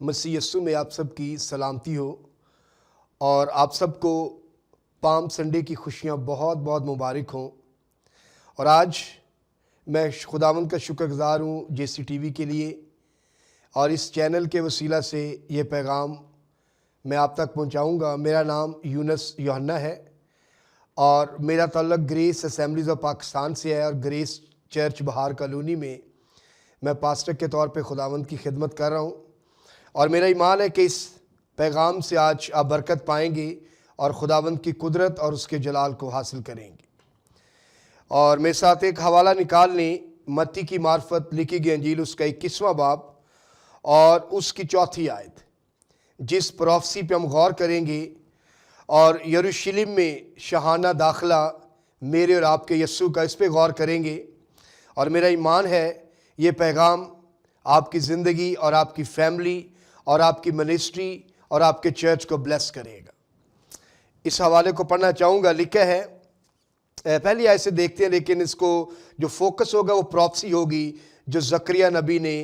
مسیح یسوع میں آپ سب کی سلامتی ہو اور آپ سب کو پام سنڈے کی خوشیاں بہت بہت مبارک ہوں۔ اور آج میں خداوند کا شکر گزار ہوں جے سی ٹی وی کے لیے، اور اس چینل کے وسیلہ سے یہ پیغام میں آپ تک پہنچاؤں گا۔ میرا نام یونس یوحنا ہے اور میرا تعلق گریس اسمبلیز آف پاکستان سے ہے، اور گریس چرچ بہار کالونی میں پاسٹر کے طور پہ خداوند کی خدمت کر رہا ہوں۔ اور میرا ایمان ہے کہ اس پیغام سے آج آپ برکت پائیں گے اور خداوند کی قدرت اور اس کے جلال کو حاصل کریں گے۔ اور میرے ساتھ ایک حوالہ نکال لیں، متی کی معرفت لکھی گئی انجیل اس کا 21واں باب اور اس کی 4 آیت، جس پروفیسی پہ ہم غور کریں گے اور یروشلم میں شاہانہ داخلہ میرے اور آپ کے یسوع کا، اس پہ غور کریں گے۔ اور میرا ایمان ہے یہ پیغام آپ کی زندگی اور آپ کی فیملی اور آپ کی منسٹری اور آپ کے چرچ کو بلیس کرے گا۔ اس حوالے کو پڑھنا چاہوں گا۔ لکھا ہے، پہلی آیت سے دیکھتے ہیں، لیکن اس کو جو فوکس ہوگا وہ پروفیسی ہوگی جو زکریا نبی نے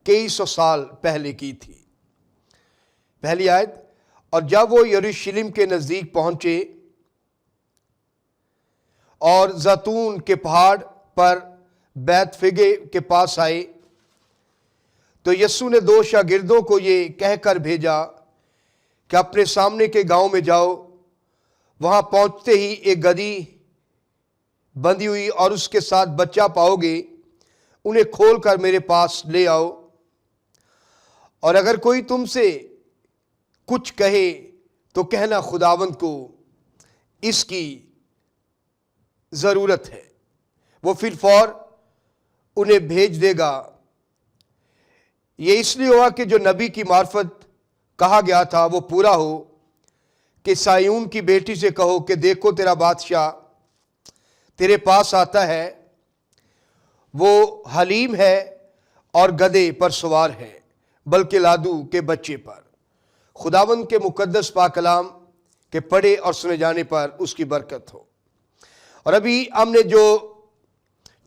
کئی سو سال پہلے کی تھی۔ پہلی آیت، اور جب وہ یروشلم کے نزدیک پہنچے اور زیتون کے پہاڑ پر بیت فگے کے پاس آئے تو یسوع نے 2 شاگردوں کو یہ کہہ کر بھیجا کہ اپنے سامنے کے گاؤں میں جاؤ، وہاں پہنچتے ہی ایک گدھی بندھی ہوئی اور اس کے ساتھ بچہ پاؤ گے، انہیں کھول کر میرے پاس لے آؤ۔ اور اگر کوئی تم سے کچھ کہے تو کہنا خداوند کو اس کی ضرورت ہے، وہ فی الفور انہیں بھیج دے گا۔ یہ اس لیے ہوا کہ جو نبی کی معرفت کہا گیا تھا وہ پورا ہو کہ سیون کی بیٹی سے کہو کہ دیکھو تیرا بادشاہ تیرے پاس آتا ہے، وہ حلیم ہے اور گدھے پر سوار ہے، بلکہ لادو کے بچے پر۔ خداوند کے مقدس پاک کلام کے پڑھے اور سنے جانے پر اس کی برکت ہو۔ اور ابھی ہم نے جو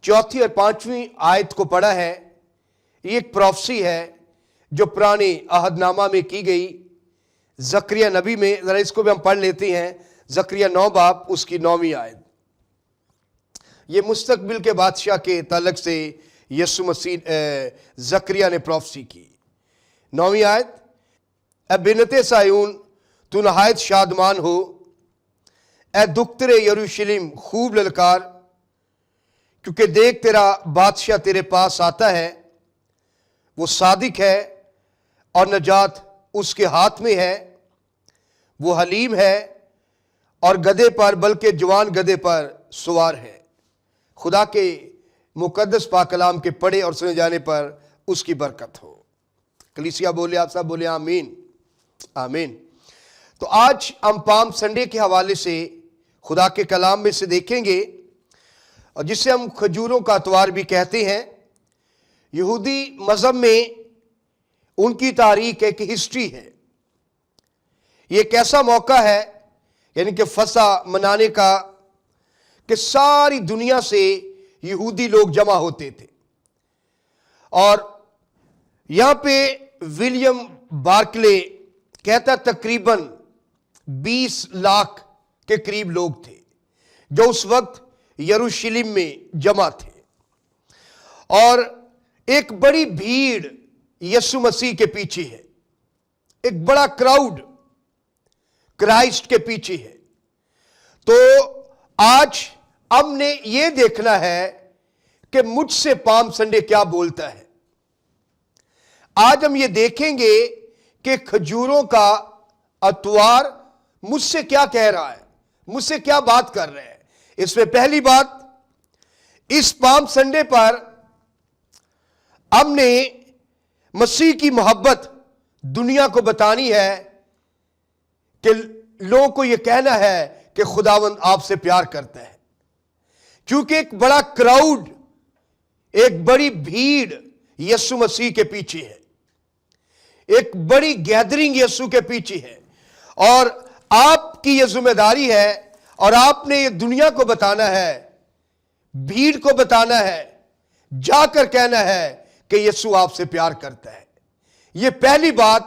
4 اور 5 آیت کو پڑھا ہے، یہ ایک پروفیسی ہے جو پرانے عہد نامہ میں کی گئی زکریا نبی میں۔ ذرا اس کو بھی ہم پڑھ لیتے ہیں۔ زکریا 9 باب اس کی 9ویں آیت، یہ مستقبل کے بادشاہ کے تعلق سے یسوع مسیح زکریا نے پروفیسی کی۔ 9ویں آیت، اے بنت سیون تو نہایت شادمان ہو، اے دختر یروشلم خوب للکار، کیونکہ دیکھ تیرا بادشاہ تیرے پاس آتا ہے، وہ صادق ہے اور نجات اس کے ہاتھ میں ہے، وہ حلیم ہے اور گدھے پر، بلکہ جوان گدھے پر سوار ہے۔ خدا کے مقدس پاک کلام کے پڑھے اور سنے جانے پر اس کی برکت ہو۔ کلیسیا بولے، آپ سب بولے آمین آمین۔ تو آج ہم پام سنڈے کے حوالے سے خدا کے کلام میں سے دیکھیں گے، اور جسے ہم کھجوروں کا اتوار بھی کہتے ہیں۔ یہودی مذہب میں ان کی تاریخ ایک ہسٹری ہے۔ یہ ایک ایسا موقع ہے، یعنی کہ فصح منانے کا، کہ ساری دنیا سے یہودی لوگ جمع ہوتے تھے۔ اور یہاں پہ ولیم بارکلے کہتا تقریباً 20 لاکھ کے قریب لوگ تھے جو اس وقت یروشلم میں جمع تھے، اور ایک بڑی بھیڑ یسوع مسیح کے پیچھے ہے، ایک بڑا کراؤڈ کرائسٹ کے پیچھے ہے۔ تو آج ہم نے یہ دیکھنا ہے کہ مجھ سے پام سنڈے کیا بولتا ہے۔ آج ہم یہ دیکھیں گے کہ کھجوروں کا اتوار مجھ سے کیا کہہ رہا ہے، مجھ سے کیا بات کر رہے ہیں۔ اس میں پہلی بات، اس پام سنڈے پر ہم نے مسیح کی محبت دنیا کو بتانی ہے، کہ لوگوں کو یہ کہنا ہے کہ خداوند آپ سے پیار کرتا ہے، کیونکہ ایک بڑا کراؤڈ، ایک بڑی بھیڑ یسوع مسیح کے پیچھے ہے، ایک بڑی گیدرنگ یسوع کے پیچھے ہے، اور آپ کی یہ ذمہ داری ہے، اور آپ نے یہ دنیا کو بتانا ہے، بھیڑ کو بتانا ہے، جا کر کہنا ہے کہ یسوع آپ سے پیار کرتا ہے۔ یہ پہلی بات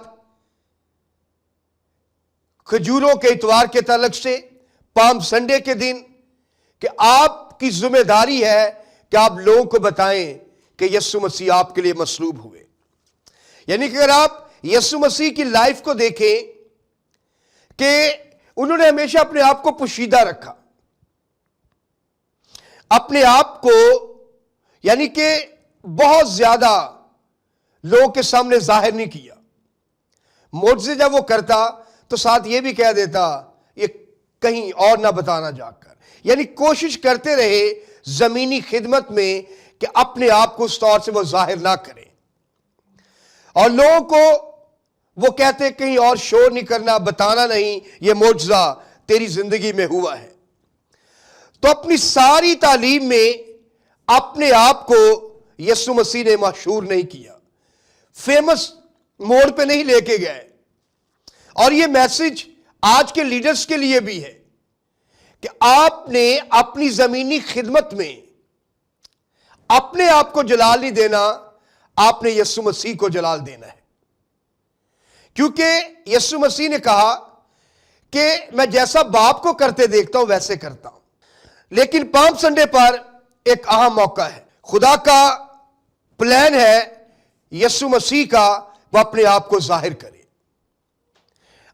खजूरों के इतवार के ताल्लुक से, पाम संडे के दिन, कि आपकी जिम्मेदारी है कि आप लोगों को बताएं कि यीशु मसीह आपके लिए मसलूब हुए। यानी कि अगर आप यीशु मसीह की लाइफ को देखें कि उन्होंने हमेशा अपने आप को पोशीदा रखा, अपने आप को यानी कि बहुत ज्यादा लोगों के सामने जाहिर नहीं किया। मोज़े जब वो करता तो साथ ये भी कह देता ये कहीं और ना बताना जाकर, यानी कोशिश करते रहे जमीनी खिदमत में कि अपने आप को उस तौर से वो जाहिर ना करें। और लोगों को वो कहते कहीं और शोर नहीं करना, बताना नहीं ये मोज़ा तेरी जिंदगी में हुआ है। तो अपनी सारी तालीम में अपने आप को यीशु मसीह ने मशहूर नहीं किया, फेमस मोड़ पे नहीं लेके गए। और ये मैसेज आज के लीडर्स के लिए भी है कि आपने अपनी जमीनी खिदमत में अपने आप को जलाल नहीं देना, आपने यीशु मसीह को जलाल देना है। क्योंकि यीशु मसीह ने कहा कि मैं जैसा बाप को करते देखता हूं वैसे करता हूं। लेकिन पाम संडे पर एक अहम मौका है, खुदा का प्लान है यीशु मसीह का वो अपने आप को जाहिर करे।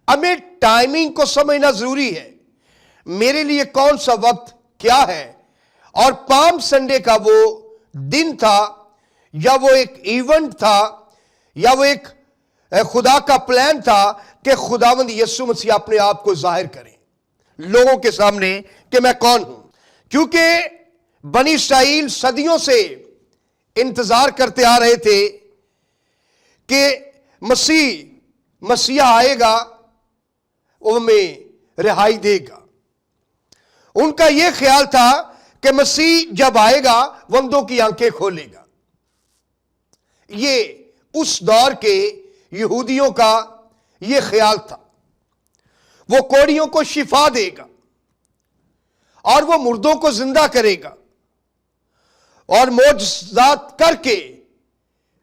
हमें टाइमिंग को समझना जरूरी है, मेरे लिए कौन सा वक्त क्या है। और पाम संडे का वो दिन था, या वो एक इवेंट था, या वो एक खुदा का प्लान था कि खुदावंद यीशु मसीह अपने आप को जाहिर करें लोगों के सामने कि मैं कौन हूं। क्योंकि बनी इस्राएल सदियों से इंतजार करते आ रहे थे कि मसीहा आएगा, वो हमें रिहाई देगा। उनका यह ख्याल था कि मसीह जब आएगा वो अंधों की आंखें खोलेगा। ये उस दौर के यहूदियों का यह ख्याल था। वो कोढ़ियों को शिफा देगा और वो मुर्दों को जिंदा करेगा और मोजज़ात करके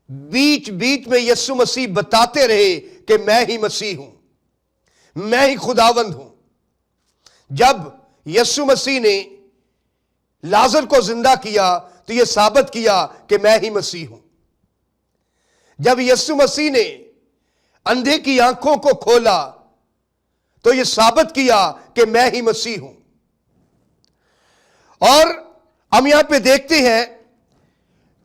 बीच बीच में यीशु मसीह बताते रहे कि मैं ही मसीह हूं, मैं ही खुदावंद हूं। जब यीशु मसीह ने लाजर को जिंदा किया तो यह साबित किया कि मैं ही मसीह हूं। जब यीशु मसीह ने अंधे की आंखों को खोला तो यह साबित किया कि मैं ही मसीह हूं। और हम यहां पे देखते हैं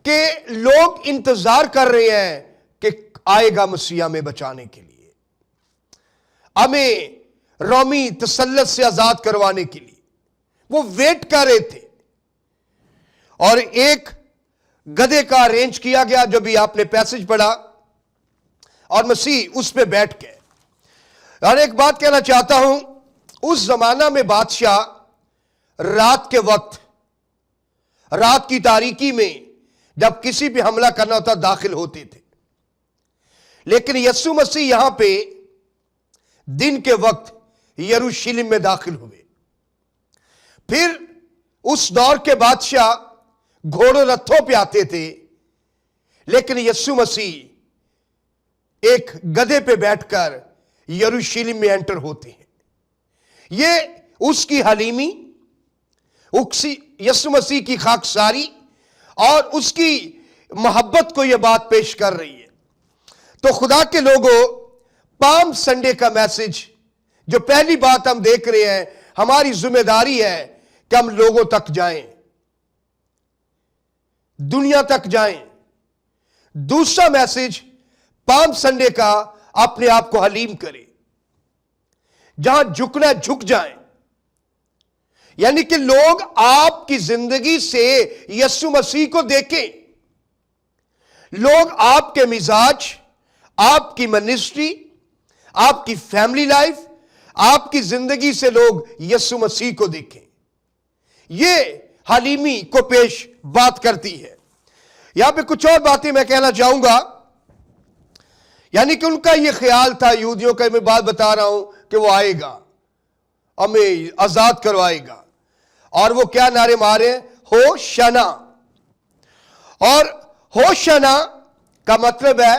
कि लोग इंतजार कर रहे हैं कि आएगा मसीहा में बचाने के लिए, हमें रोमी तसल्लुत से आजाद करवाने के लिए वो वेट कर रहे थे। और एक गधे का अरेंज किया गया, जो भी आपने पैसेज पढ़ा, और मसीह उस पे बैठ गए। और एक बात कहना चाहता हूं, उस जमाना में बादशाह रात के वक्त, रात की तारीकी में जब किसी पे हमला करना होता दाखिल होते थे। लेकिन यीशु मसीह यहां पे दिन के वक्त यरूशलेम में दाखिल हुए। फिर उस दौर के बादशाह घोड़ों रथों पे आते थे, लेकिन यीशु मसीह एक गधे पे बैठकर यरूशलेम में एंटर होते हैं। ये उसकी हलीमी, यीशु मसीह की खाकसारी और उसकी मोहब्बत को यह बात पेश कर रही है। तो खुदा के लोगों, पाम संडे का मैसेज, जो पहली बात हम देख रहे हैं, हमारी जिम्मेदारी है कि हम लोगों तक जाएं, दुनिया तक जाएं। दूसरा मैसेज पाम संडे का, अपने आप को हलीम करें, जहां झुकना झुक जाएं। यानी कि लोग आपकी जिंदगी से यीशु मसीह को देखें, लोग आपके मिजाज, आपकी मिनिस्ट्री, आपकी फैमिली लाइफ, आपकी जिंदगी से लोग यीशु मसीह को देखें। यह हलीमी को पेश बात करती है। यहां पे कुछ और बातें मैं कहना चाहूंगा। यानी कि उनका यह ख्याल था, यहूदियों का, मैं बात बता रहा हूं, कि वो आएगा, हमें आजाद करवाएगा। और वो क्या नारे मारे, होशाना। और होशाना का मतलब है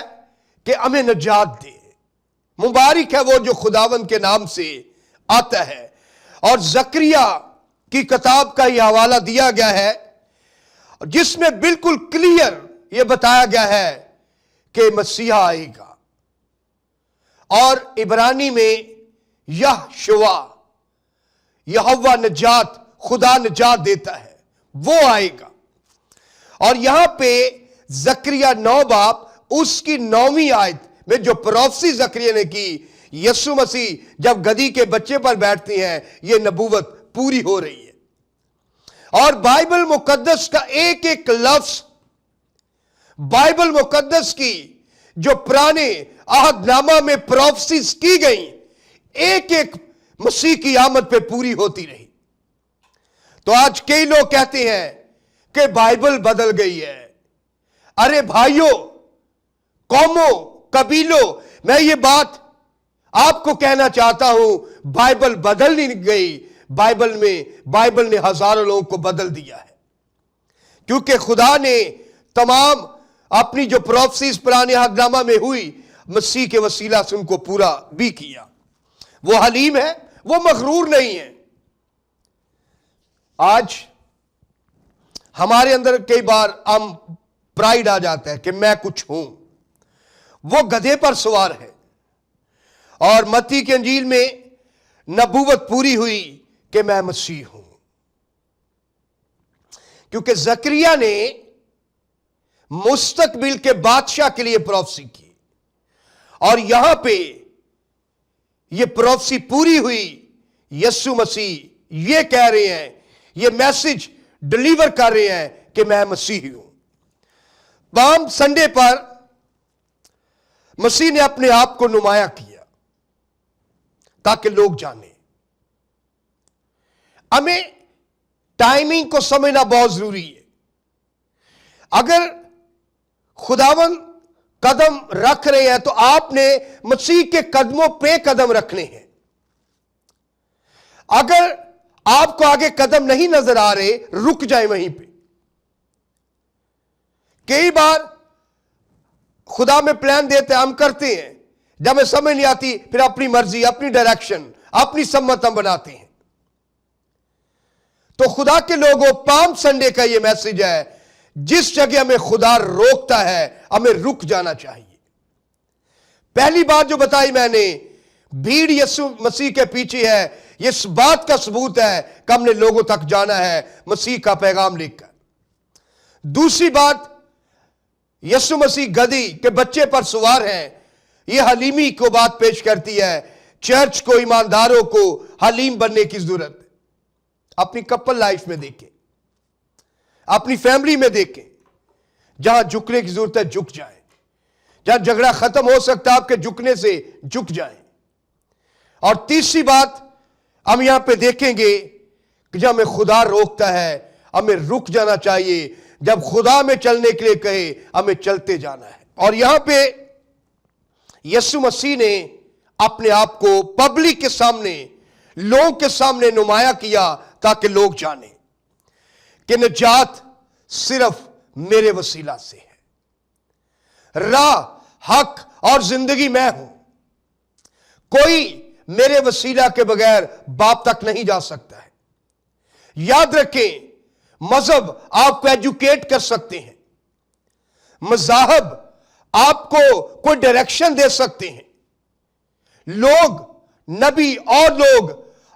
कि हमें निजात दे, मुबारक है वो जो खुदावंद के नाम से आता है। और जकरिया की किताब का यह हवाला दिया गया है जिसमें बिल्कुल क्लियर यह बताया गया है कि मसीहा आएगा। और इब्रानी में यहोवा, यहोवा नजात, खुदा नजात देता है, वो आएगा। और यहां पे जकरिया 9 बाब उसकी 9वीं आयत में जो प्रोफेसी जकरिया ने की, यीशु मसीह जब गधी के बच्चे पर बैठती हैं, यह नबूवत पूरी हो रही है। और बाइबल मुकद्दस का एक एक लफ्ज, बाइबल मुकद्दस की जो पुराने अहदनामा में प्रोफेसीज की गई, एक एक मसीह की आमद पे पूरी होती रही। तो आज कई लोग कहते हैं कि बाइबल बदल गई है। अरे भाइयों, कौमों, कबीलों, मैं ये बात आपको कहना चाहता हूं, बाइबल बदल नहीं गई। बाइबल ने हजारों लोगों को बदल दिया है, क्योंकि खुदा ने तमाम अपनी जो प्रोफेसीज पुराने अहदनामा में हुई, मसीह के वसीला से उनको पूरा भी किया। वो हलीम है, वो मगरूर नहीं है। आज हमारे अंदर कई बार हम प्राइड आ जाता है कि मैं कुछ हूं। वो गधे पर सवार है। और मत्ती की अंजील में नबूवत पूरी हुई कि मैं मसीह हूं, क्योंकि जकरिया ने मुस्तकबिल के बादशाह के लिए प्रोफेसी की। और यहां पे यह प्रोफेसी पूरी हुई। यीशु मसीह ये कह रहे हैं, ये मैसेज डिलीवर कर रहे हैं कि मैं मसीह हूं। पाम संडे पर मसीह ने अपने आप को नुमाया किया ताकि लोग जाने। हमें टाइमिंग को समझना बहुत जरूरी है। अगर खुदावन कदम रख रहे हैं तो आपने मसीह के कदमों पे कदम रखने हैं। अगर आपको आगे कदम नहीं नजर आ रहे, रुक जाए वहीं पे। कई बार खुदा में प्लान देते हम करते हैं, जब हमें समझ नहीं आती फिर अपनी मर्जी, अपनी डायरेक्शन, अपनी सम्मत हम बनाते हैं। तो खुदा के लोगों, पाम संडे का यह मैसेज है, जिस जगह हमें खुदा रोकता है हमें रुक जाना चाहिए। पहली बात जो बताई मैंने, भीड़ यीशु मसीह के पीछे है, इस बात का सबूत है कि हमने लोगों तक जाना है मसीह का पैगाम लेकर। दूसरी बात, यीशु मसीह गधी के बच्चे पर सवार हैं, यह हलीमी को बात पेश करती है। चर्च को, ईमानदारों को हलीम बनने की जरूरत है। अपनी कपल लाइफ में देखें, अपनी फैमिली में देखें, जहां झुकने की जरूरत है झुक जाए, जहां झगड़ा खत्म हो सकता है आपके झुकने से झुक जाए। और तीसरी बात हम यहां पे देखेंगे कि जब हमें खुदा रोकता है हमें रुक जाना चाहिए। जब खुदा में चलने के लिए कहे हमें चलते जाना है। और यहां पे यीशु मसीह ने अपने आप को पब्लिक के सामने, लोगों के सामने नुमाया किया ताकि लोग जाने कि निजात सिर्फ मेरे वसीला से है। राह, हक और जिंदगी मैं हूं। कोई मेरे वसीला के बगैर बाप तक नहीं जा सकता है। याद रखें, मजहब आपको एजुकेट कर सकते हैं, मज़ाहब आपको कोई डायरेक्शन दे सकते हैं, लोग, नबी और लोग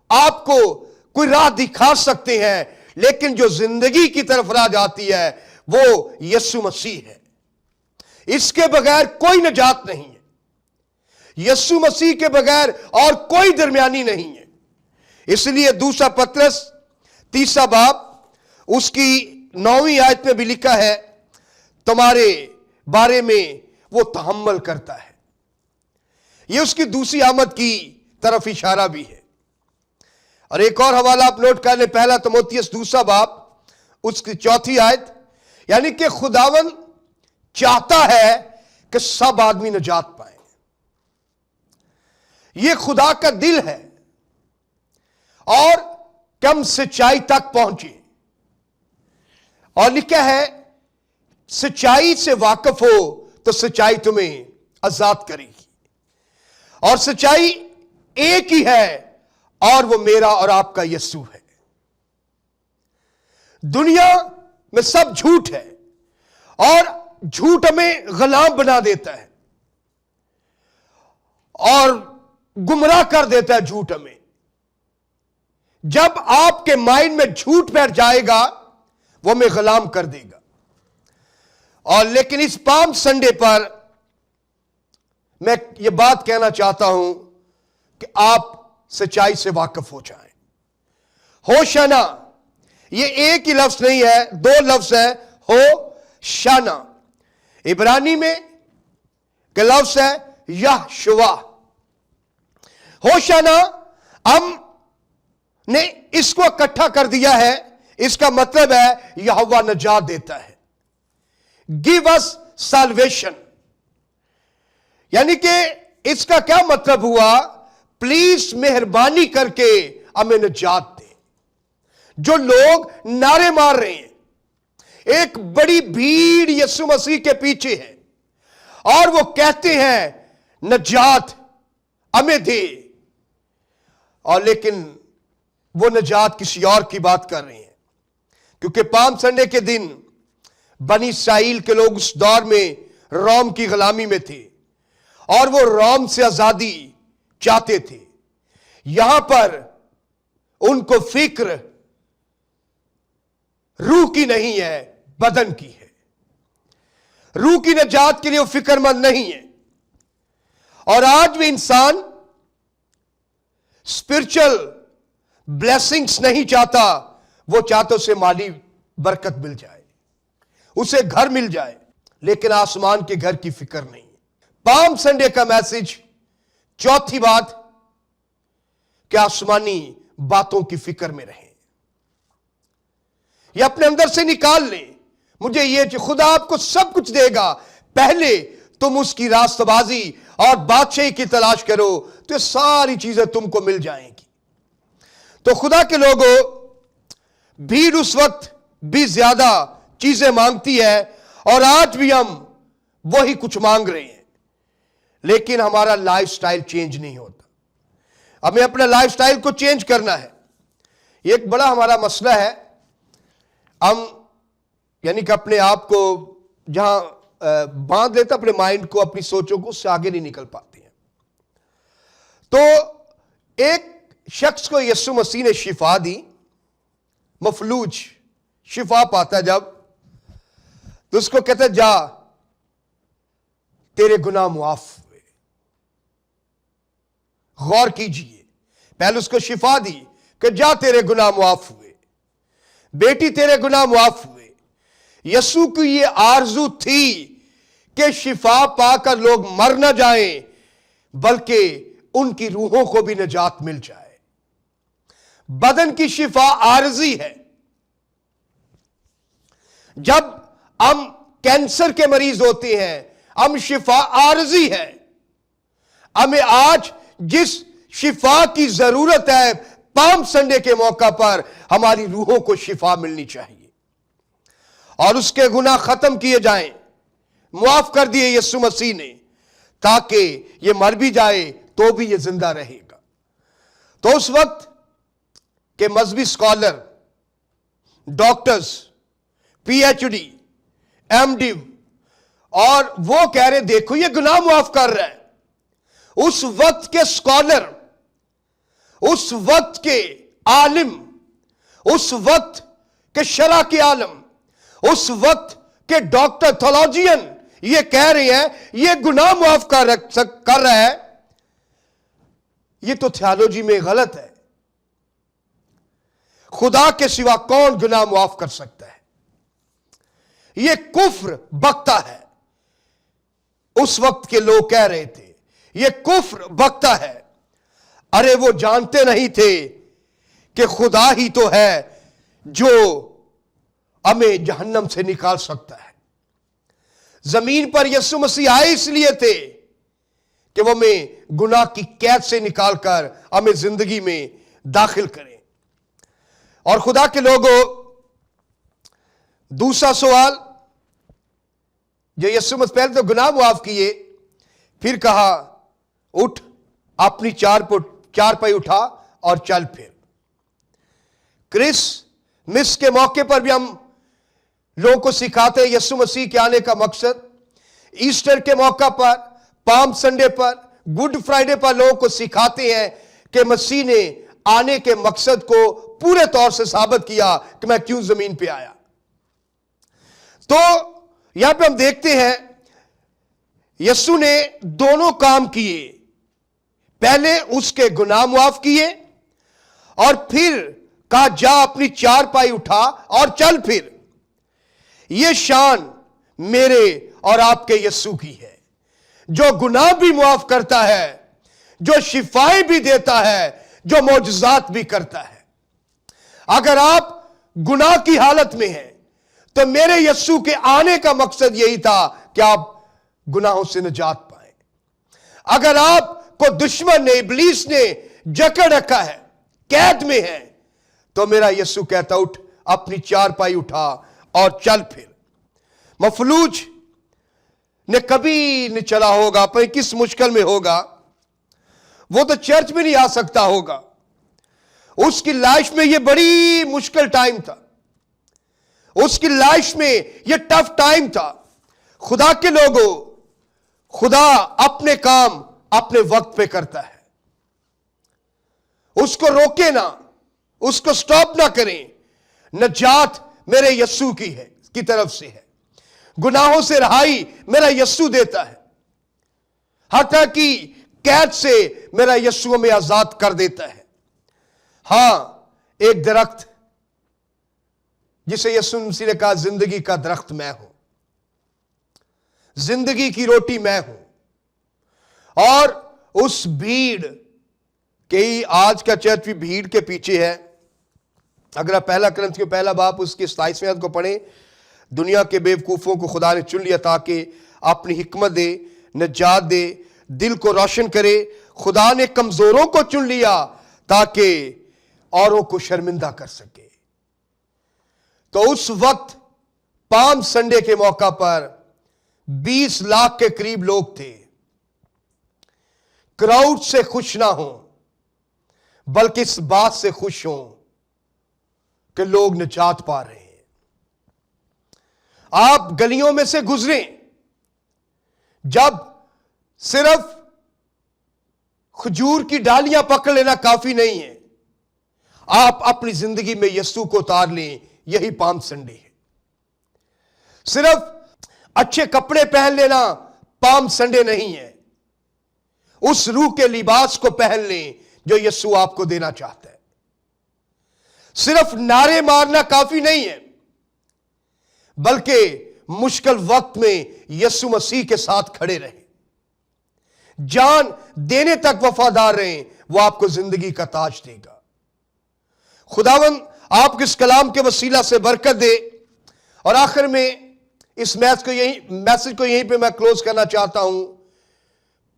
आपको कोई राह दिखा सकते हैं, लेकिन जो जिंदगी की तरफ राह जाती है वो यीशु मसीह है। इसके बगैर कोई निजात नहीं है। यीशु मसीह के बगैर और कोई दरमियानी नहीं है। इसलिए दूसरा पतरस 3 बाब उसकी 9वीं आयत में भी लिखा है, तुम्हारे बारे में वो तहम्मुल करता है। यह उसकी दूसरी आमद की तरफ इशारा भी है। और एक और हवाला आप नोट कर लें, 1 तीमुथियुस 2 बाब उसकी 4 आयत, यानी कि खुदावन चाहता है कि सब आदमी निजात पाए। यह खुदा का दिल है और कम सच्चाई तक पहुंचे। और लिखा है, सच्चाई से वाकिफ हो तो सच्चाई तुम्हें आजाद करेगी। اور سچائی ایک ہی ہے اور وہ میرا اور آپ کا یسوع ہے۔ دنیا میں سب جھوٹ ہے اور جھوٹ ہمیں غلام بنا دیتا ہے اور گمراہ کر دیتا ہے جھوٹ ہمیں۔ جب آپ کے مائنڈ میں جھوٹ بیٹھ جائے گا وہ ہمیں غلام کر دے گا۔ اور لیکن اس پام سنڈے پر میں یہ بات کہنا چاہتا ہوں کہ آپ سچائی سے واقف ہو جائیں۔ ہوشنا، یہ ایک ہی لفظ نہیں ہے، دو لفظ ہے۔ ہو شانا عبرانی میں کہ لفظ ہے یہشوا۔ ہوشنا ہم نے اس کو اکٹھا کر دیا ہے، اس کا مطلب ہے یہوہ نجات دیتا ہے۔ گیو اس سالویشن، یعنی کہ اس کا کیا مطلب ہوا؟ پلیز مہربانی کر کے ہمیں نجات دے۔ جو لوگ نعرے مار رہے ہیں، ایک بڑی بھیڑ یسوع مسیح کے پیچھے ہے اور وہ کہتے ہیں نجات ہمیں دے، اور لیکن وہ نجات کسی اور کی بات کر رہے ہیں۔ کیونکہ پام سنڈے کے دن بنی اسرائیل کے لوگ اس دور میں روم کی غلامی میں تھے اور وہ روم سے آزادی چاہتے تھے۔ یہاں پر ان کو فکر روح کی نہیں ہے، بدن کی ہے۔ روح کی نجات کے لیے وہ فکر مند نہیں ہے۔ اور آج بھی انسان اسپرچل بلیسنگز نہیں چاہتا، وہ چاہتا اسے مالی برکت مل جائے، اسے گھر مل جائے، لیکن آسمان کے گھر کی فکر نہیں۔ پام سنڈے کا میسج، چوتھی بات کہ آسمانی باتوں کی فکر میں رہیں۔ یہ اپنے اندر سے نکال لیں۔ مجھے یہ کہ خدا آپ کو سب کچھ دے گا، پہلے تم اس کی راست بازی اور بادشاہی کی تلاش کرو تو یہ ساری چیزیں تم کو مل جائیں گی۔ تو خدا کے لوگوں، بھیڑ اس وقت بھی زیادہ چیزیں مانگتی ہے اور آج بھی ہم وہی کچھ مانگ رہے ہیں، لیکن ہمارا لائف سٹائل چینج نہیں ہوتا۔ ہمیں اپنا لائف سٹائل کو چینج کرنا ہے۔ یہ ایک بڑا ہمارا مسئلہ ہے۔ ہم یعنی کہ اپنے آپ کو جہاں باندھ لیتا، اپنے مائنڈ کو، اپنی سوچوں کو، اس سے آگے نہیں نکل پاتے ہیں۔ تو ایک شخص کو یسوع مسیح نے شفا دی، مفلوج شفا پاتا جب، تو اس کو کہتا جا تیرے گناہ معاف ہوئے۔ غور کیجئے، پہلے اس کو شفا دی کہ جا تیرے گناہ معاف ہوئے، بیٹی تیرے گناہ معاف ہوئے۔ یسوع کی یہ آرزو تھی کہ شفا پا کر لوگ مر نہ جائیں بلکہ ان کی روحوں کو بھی نجات مل جائے۔ بدن کی شفا عارضی ہے۔ جب ہم کینسر کے مریض ہوتے ہیں، ہم شفا عارضی ہے۔ ہمیں آج جس شفا کی ضرورت ہے، پام سنڈے کے موقع پر ہماری روحوں کو شفا ملنی چاہیے اور اس کے گناہ ختم کیے جائیں، معاف کر دیے یسوع مسیح نے، تاکہ یہ مر بھی جائے تو بھی یہ زندہ رہے گا۔ تو اس وقت کہ مذہبی scholar, doctors, P H D, M D اور وہ کہہ رہے دیکھو یہ گناہ معاف کر رہا ہے، اس وقت کے اسکالر، اس وقت کے عالم، اس وقت کے شرع کے عالم، اس وقت کے ڈاکٹر تھولوجین یہ کہہ رہے ہیں یہ گناہ معاف کر رہا ہے، یہ تو تھیالوجی میں غلط ہے۔ خدا کے سوا کون گناہ معاف کر سکتا ہے؟ یہ کفر بکتا ہے۔ اس وقت کے لوگ کہہ رہے تھے یہ کفر بکتا ہے۔ ارے وہ جانتے نہیں تھے کہ خدا ہی تو ہے جو ہمیں جہنم سے نکال سکتا ہے۔ زمین پر یسوع مسیح آئے اس لیے تھے کہ وہ ہمیں گناہ کی قید سے نکال کر ہمیں زندگی میں داخل کریں۔ اور خدا کے لوگوں، دوسرا سوال جو یسوع مسیح پہلے تو گناہ معاف کیے، پھر کہا اٹھ अपनी चारपाई उठा और चल फिर। क्रिसमस के मौके पर भी हम लोगों को सिखाते हैं यीशु मसीह के आने का मकसद। ईस्टर के मौका पर, पाम संडे पर, गुड फ्राइडे पर लोगों को सिखाते हैं कि मसीह ने आने के मकसद को पूरे तौर से साबित किया कि मैं क्यों जमीन पे आया। तो यहां पे हम देखते हैं यीशु ने दोनों काम किए। पहले उसके गुनाह माफ किए और फिर कहा जा अपनी चारपाई उठा और चल फिर। यह शान मेरे और आपके यीशु की है, जो गुनाह भी माफ करता है, जो शिफाएं भी देता है, जो मौजज़ात भी करता है। अगर आप गुनाह की हालत में हैं तो मेरे यीशु के आने का मकसद यही था कि आप गुनाहों से निजात पाए। अगर आपको दुश्मन ने, इब्लीस ने जकड़ रखा है, कैद में है, तो मेरा यीशु कहता उठ, अपनी चारपाई उठा और चल फिर। मफलूज ने कभी नहीं चला होगा, अपने किस मुश्किल में होगा, वो तो चर्च में नहीं आ सकता होगा। उसकी लाइफ में यह बड़ी मुश्किल टाइम था, उसकी लाइफ में यह टफ टाइम था। खुदा के लोगों, खुदा अपने काम अपने वक्त पे करता है। उसको रोके ना, उसको स्टॉप ना करें। नजात मेरे यीशु की तरफ से है। गुनाहों से रहाई मेरा यीशु देता है। हत्या की कैद से मेरा यीशु हमें आजाद कर देता है। हां, एक दरख्त जिसे यीशु मसीह ने कहा जिंदगी का दरख्त मैं हूं, जिंदगी की रोटी मैं हूं। और उस भीड़ के ही आज का चर्च भी भीड़ के पीछे है। अगर आप पहला कुरिन्थियों पहला बाब उसकी 27वें आयत को पढ़ें, दुनिया के बेवकूफों को खुदा ने चुन लिया ताकि अपनी हिकमत दे, निजात दे, दिल को रोशन करे। खुदा ने कमजोरों को चुन लिया ताकि औरों को शर्मिंदा कर सके। तो उस वक्त पाम संडे के मौका पर 20 लाख के करीब लोग थे। क्राउड से खुश ना हो, बल्कि इस बात से खुश हो कि लोग निजात पा रहे हैं। आप गलियों में से गुजरें, जब सिर्फ खजूर की डालियां पकड़ लेना काफी नहीं है, आप अपनी जिंदगी में यीशु को उतार लें। यही पाम संडे है। सिर्फ अच्छे कपड़े पहन लेना पाम संडे नहीं है। उस रूह के लिबास को पहन लें जो यीशु आपको देना चाहता है। सिर्फ नारे मारना काफी नहीं है, बल्कि मुश्किल वक्त में यीशु मसीह के साथ खड़े रहें, जान देने तक वफादार रहें। वो आपको जिंदगी का ताज देगा। खुदावंद आपको इस कलाम के वसीला से बरकत दे। और आखिर में इस मैसेज को यहीं पे मैं क्लोज करना चाहता हूं।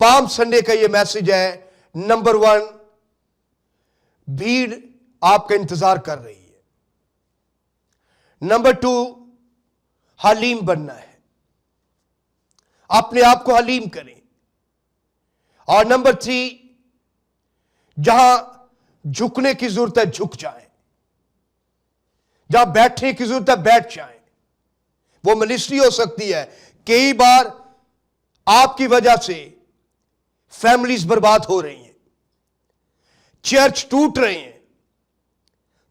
पाम संडे का यह मैसेज है, नंबर 1, भीड़ आपका इंतजार कर रही है। नंबर 2, हलीम बनना है, अपने आप को हलीम करें। और नंबर 3, जहां झुकने की जरूरत है झुक जाए, जहां बैठने की जरूरत है बैठ जाए। वो मिनिस्ट्री हो सकती है। कई बार आपकी वजह से फैमिलीज बर्बाद हो रही हैं, चर्च टूट रहे हैं।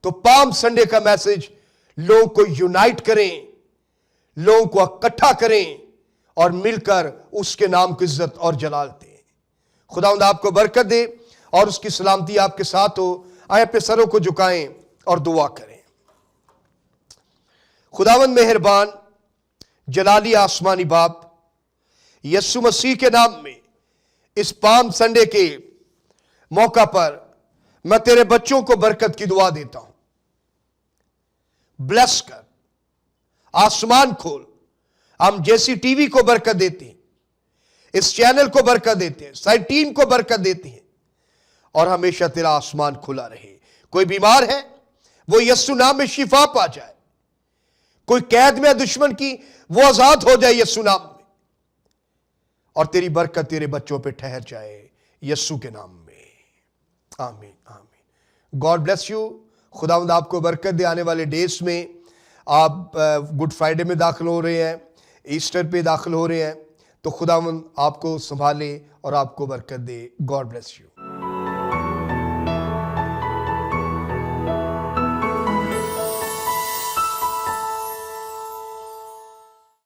तो पाम संडे का मैसेज लोगों को यूनाइट करें, लोगों को इकट्ठा करें और मिलकर उसके नाम की इज्जत और जलाल दें। खुदावंद आपको बरकत दे और उसकी सलामती आपके साथ हो। आए अपने सरों को झुकाएं और दुआ करें। खुदावंद मेहरबान, जलाली आसमानी बाप, यीशु मसीह के नाम में इस पाम संडे के मौका पर मैं तेरे बच्चों को बरकत की दुआ देता हूं। ब्लेस कर, आसमान खोल। हम जैसी टीवी को बरकत देते हैं, इस चैनल को बरकत देते हैं, सारी टीम को बरकत देती हैं और हमेशा तेरा आसमान खुला रहे। कोई बीमार है वो यीशु नाम में शिफा पा जाए, कोई कैद में दुश्मन की वो आजाद हो जाए यीशु नाम में, और तेरी बरकत तेरे बच्चों पे ठहर जाए। یسوع کے نام میں، آمین آمین۔ گاڈ بلیس یو، خداوند آپ کو برکت دے۔ آنے والے ڈیز میں آپ گڈ فرائیڈے میں داخل ہو رہے ہیں، ایسٹر پہ داخل ہو رہے ہیں، تو خداوند آپ کو سنبھالے اور آپ کو برکت دے۔ God bless you.